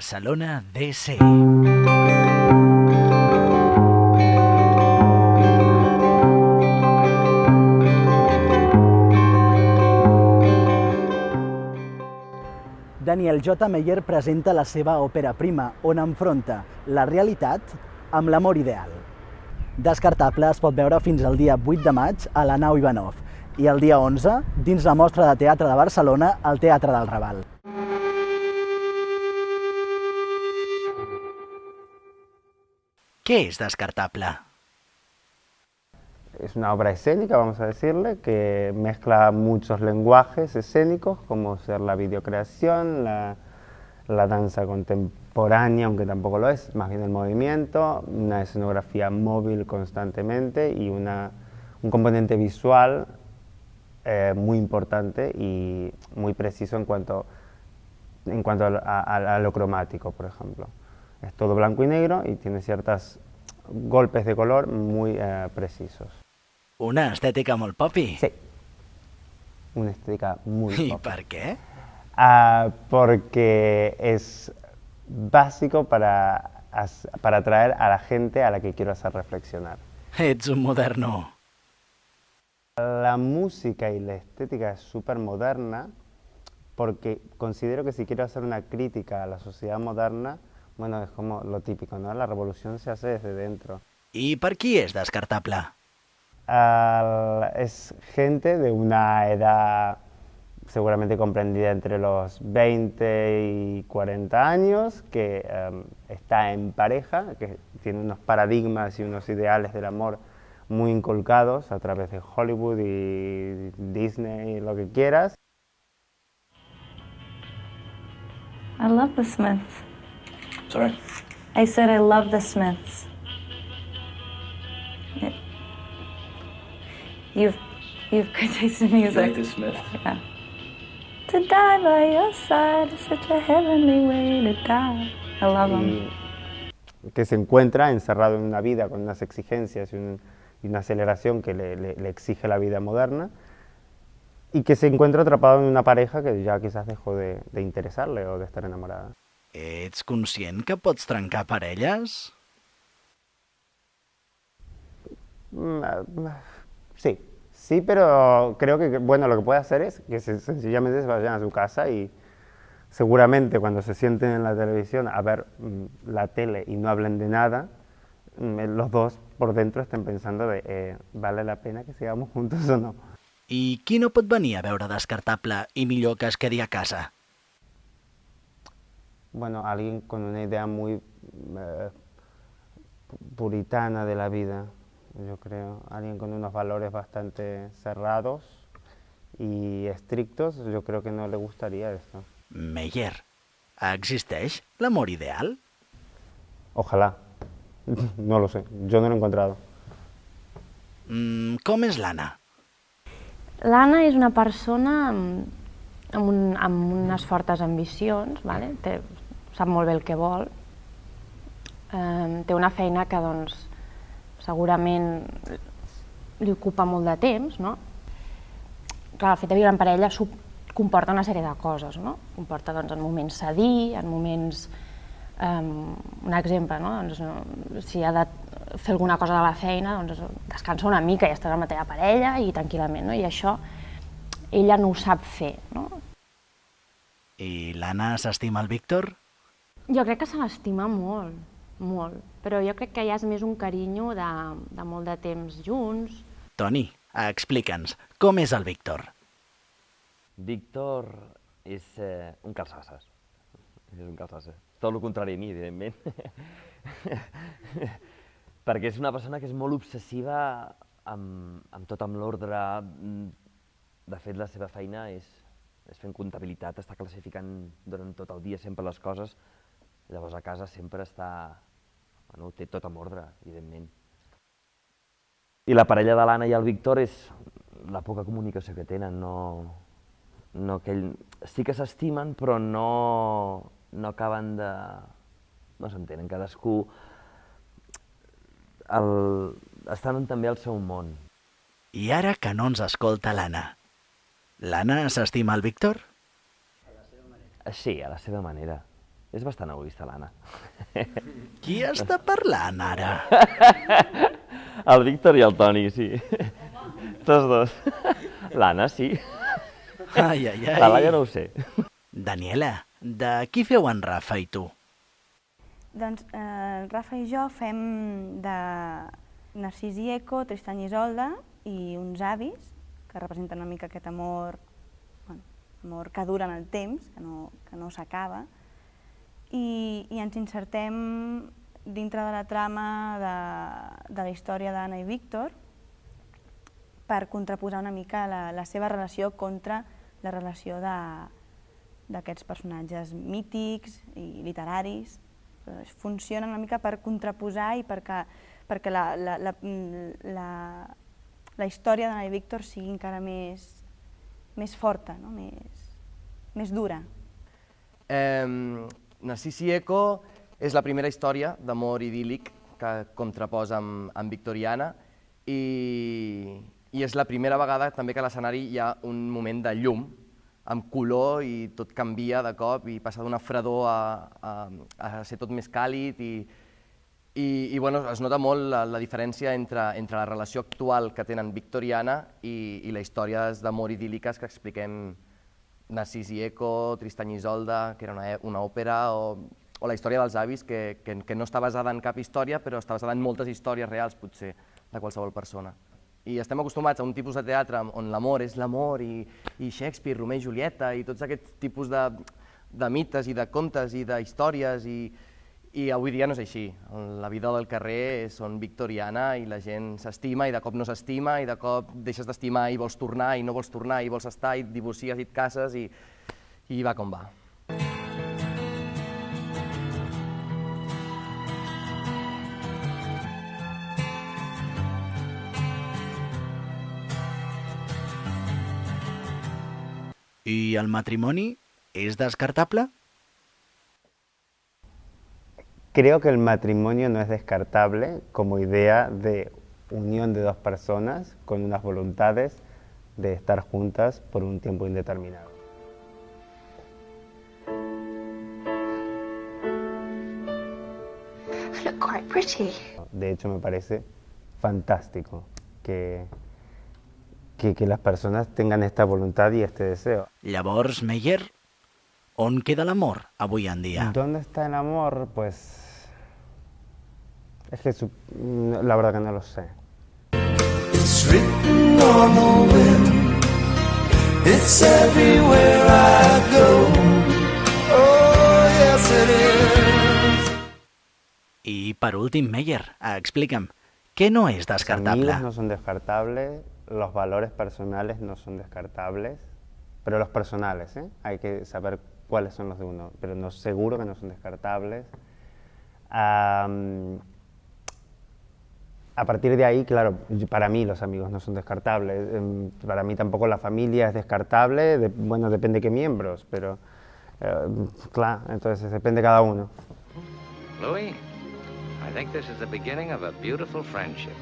Barcelona DC. Daniel J. Meyer presenta la seva òpera prima, on enfronta la realitat amb l'amor ideal. Descartable es pot veure fins al dia 8 de maig a la Nau Ivanov i el dia 11 dins la Mostra de Teatre de Barcelona al Teatre del Raval. ¿Qué es Descartable? Es una obra escénica, vamos a decirle, que mezcla muchos lenguajes escénicos, como ser la videocreación, la danza contemporánea, aunque tampoco lo es, más bien el movimiento, una escenografía móvil constantemente y un componente visual muy importante y muy preciso en cuanto a lo cromático, por ejemplo. Es todo blanco y negro y tiene ciertos golpes de color muy precisos. Una estètica molt popi. Sí, una estética muy ¿Y pop. per què? Porque es básico para atraer a la gente a la que quiero hacer reflexionar. Ets un moderno. La música y la estética es súper moderna porque considero que si quiero hacer una crítica a la sociedad moderna, bueno, es como lo típico, ¿no? La revolución se hace desde dentro. I per qui és Descartable? Es gente de una edad seguramente comprendida entre los 20 y 40 años, que está en pareja, que tiene unos paradigmas y unos ideales del amor muy inculcados a través de Hollywood y Disney, lo que quieras. I love the Smiths. Sorry? I said I love the Smiths. You've good taste in You music. like the Smiths? Yeah. To die by your side is such a heavenly way to die. I love them. Y que se encuentra encerrado en una vida con unas exigencias y una aceleración que le exige la vida moderna, y que se encuentra atrapado en una pareja que ya quizás dejó de interesarle o de estar enamorada. Ets conscient que pots trencar parelles? Sí, pero creo que, bueno, lo que puede hacer es que sencillamente se vayan a su casa y seguramente cuando se sienten en la televisión a ver la tele y no hablen de nada, los dos por dentro estén pensando de ¿vale la pena que sigamos juntos o no? I qui no pot venir a veure Descartable i millor que es quedi a casa? Bueno, alguien con una idea muy puritana de la vida, yo creo. Alguien con unos valores bastante cerrados y estrictos, yo creo que no le gustaría esto. Meyer, existeix l'amor ideal? Ojalá. No lo sé, yo no lo he encontrado. Com és l'Anna? L'Anna és una persona amb unes fortes ambicions, vale? Sap molt bé el que vol. Té una feina que doncs, segurament li ocupa molt de temps, no? Clar, el fet de viure en parella comporta una sèrie de coses, no? Comporta doncs, en moments cedir, en moments... un exemple, no? Doncs, si ha de fer alguna cosa de la feina, doncs descansa una mica i estàs amb la teva parella i tranquil·lament, no? I això ella no ho sap fer, no? I l'Anna s'estima el Víctor? Jo crec que se l'estima molt, molt, però jo crec que ja és més un carinyo de molt de temps junts. Toni, explica'ns, com és el Víctor? Víctor és un calçasses. És un calçasses. Tot el contrari a mi, evidentment. Perquè és una persona que és molt obsessiva amb tot amb l'ordre. De fet, la seva feina és fent comptabilitat, està classificant durant tot el dia sempre les coses. Llavors a casa sempre està... Bueno, té tot amb ordre, evidentment. I la parella de l'Anna i el Víctor és la poca comunicació que tenen. No que sí que s'estimen, però no acaben de... No s'entenen, cadascú estan també al seu món. I ara que no ens escolta l'Anna. L'Anna s'estima el Víctor? Sí, a la seva manera. És bastant egoista, l'Anna. Qui està parlant ara? El Víctor i el Toni, sí. Tots dos. L'Anna, sí. Ai, ai, ai. La Laia no ho sé. Daniela, de qui feu en Rafa i tu? Doncs Rafa i jo fem de Narcís i Eco, Tristany i Isolda i uns avis que representen una mica aquest amor, amor que dura en el temps, que no s'acaba, i ens insertem dintre de la trama de la història d'Anna i Víctor per contraposar una mica la seva relació contra la relació d'aquests personatges mítics i literaris. Funcionen una mica per contraposar i perquè la història d'Anna i Víctor sigui encara més forta, més dura. Narcís i Eco és la primera història d'amor idíl·lic que contraposa amb Victoriana i és la primera vegada també que a l'escenari hi ha un moment de llum, amb color i tot canvia de cop i passa d'una fredor a ser tot més càlid i bueno, es nota molt la diferència entre la relació actual que tenen Victoriana i les històries d'amor idíl·liques que expliquem Narcís i Eco, Tristany i Isolda, que era una òpera, o la història dels avis, que no està basada en cap història, però està basada en moltes històries reals, potser, de qualsevol persona. I estem acostumats a un tipus de teatre on l'amor és l'amor, i Shakespeare, Romeo i Julieta, i tots aquests tipus de mites i de contes i d'històries, i avui dia no és així. La vida del carrer són victoriana i la gent s'estima i de cop no s'estima i de cop deixes d'estimar i vols tornar i no vols tornar i vols estar i et divorcies i et cases i va com va. I el matrimoni és descartable? Creo que el matrimonio no es descartable como idea de unión de dos personas con unas voluntades de estar juntas por un tiempo indeterminado. I look quite pretty. De hecho, me parece fantástico que las personas tengan esta voluntad y este deseo. Llavors, Meyer, on queda l'amor avui en dia? ¿Dónde está el amor? Pues es que la verdad que no lo sé. It's written on the wind. It's everywhere I go. Oh, yes it is. I per últim, Meyer, explica'm, què no és descartable? Los amigos no son descartables, los valores personales no son descartables, pero los personales, ¿eh? Hay que saber cuáles son los de uno, pero no, seguro que no son descartables. A partir de ahí, claro, para mí los amigos no son descartables, para mí tampoco la familia es descartable, bueno, depende de qué miembros, pero claro, entonces depende de cada uno. Louis, I think this is the beginning of a beautiful friendship.